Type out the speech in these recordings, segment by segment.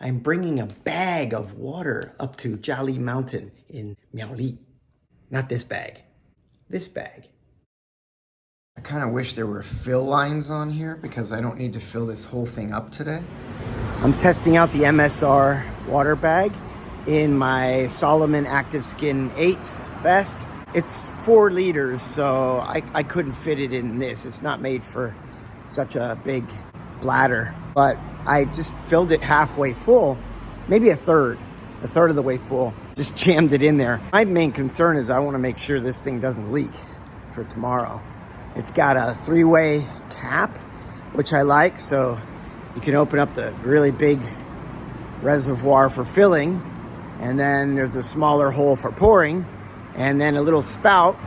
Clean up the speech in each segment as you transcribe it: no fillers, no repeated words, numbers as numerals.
I'm bringing a bag of water up to Jiali Mountain in Miaoli. Not this bag, this bag. I kind of wish there were fill lines on here because I don't need to fill this whole thing up today. I'm testing out the MSR water bag in my Solomon Active Skin 8 vest. It's 4 liters, so I couldn't fit it in this. It's not made for such a big bladder, but I just filled it halfway full, maybe a third of the way full, just jammed it in there. My main concern is I want to make sure this thing doesn't leak for tomorrow. It's got a 3-way cap, which I like, so you can open up the really big reservoir for filling, and then there's a smaller hole for pouring, and then a little spout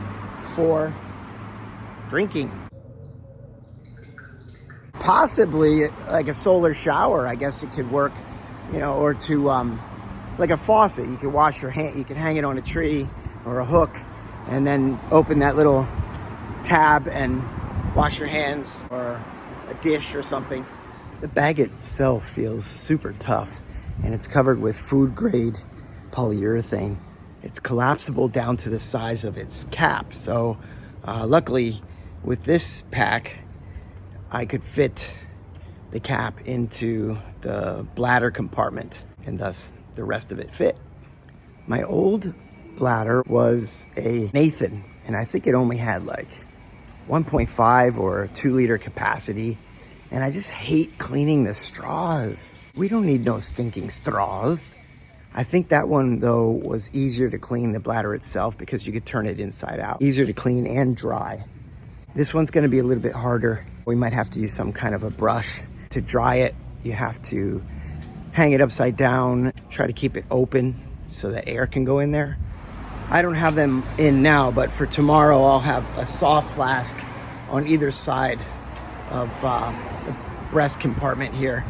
for drinking. Possibly like a solar shower, I guess it could work, you know, or to like a faucet. You could wash your hand, you could hang it on a tree or a hook, and then open that little tab and wash your hands, or a dish or something. The bag itself feels super tough, and it's covered with food grade polyurethane. It's collapsible down to the size of its cap. So luckily with this pack, I could fit the cap into the bladder compartment, and thus the rest of it fit. My old bladder was a Nathan, and I think it only had like 1.5 or 2 liter capacity. And I just hate cleaning the straws. We don't need no stinking straws. I think that one though was easier to clean, the bladder itself, because you could turn it inside out. Easier to clean and dry. This one's gonna be a little bit harder. We might have to use some kind of a brush to dry it. You have to hang it upside down, try to keep it open so that air can go in there. I don't have them in now, but for tomorrow I'll have a soft flask on either side of the breast compartment here.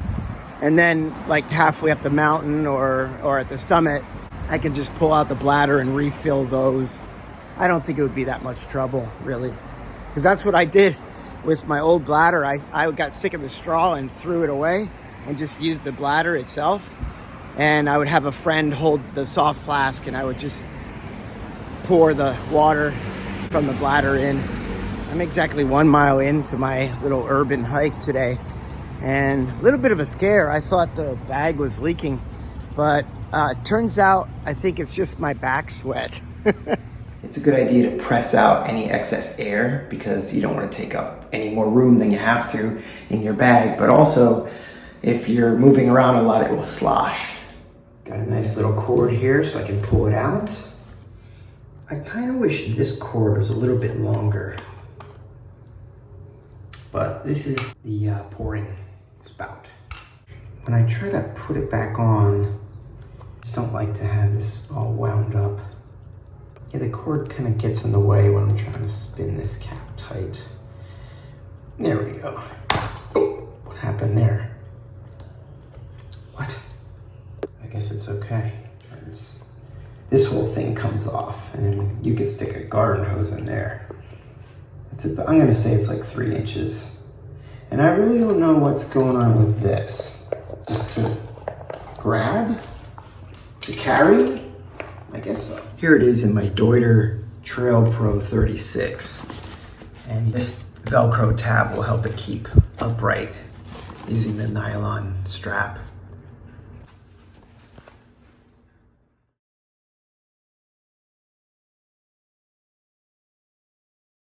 And then like halfway up the mountain or at the summit, I can just pull out the bladder and refill those. I don't think it would be that much trouble, really. Because that's what I did with my old bladder. I got sick of the straw and threw it away and just used the bladder itself. And I would have a friend hold the soft flask, and I would just pour the water from the bladder in. I'm exactly 1 mile into my little urban hike today, and a little bit of a scare. I thought the bag was leaking, but turns out I think it's just my back sweat. It's a good idea to press out any excess air because you don't want to take up any more room than you have to in your bag, but also if you're moving around a lot, it will slosh. Got a nice little cord here so I can pull it out. I kind of wish this cord was a little bit longer, but this is the pouring spout. When I try to put it back on, I just don't like to have this all wound up. Yeah, the cord kind of gets in the way when I'm trying to spin this cap tight. There we go. Oh, what happened there? What? I guess it's okay. This whole thing comes off, and then you could stick a garden hose in there. I'm gonna say it's like 3 inches. And I really don't know what's going on with this. Just to grab, to carry, I guess so. Here it is in my Deuter Trail Pro 36. And this Velcro tab will help it keep upright using the nylon strap.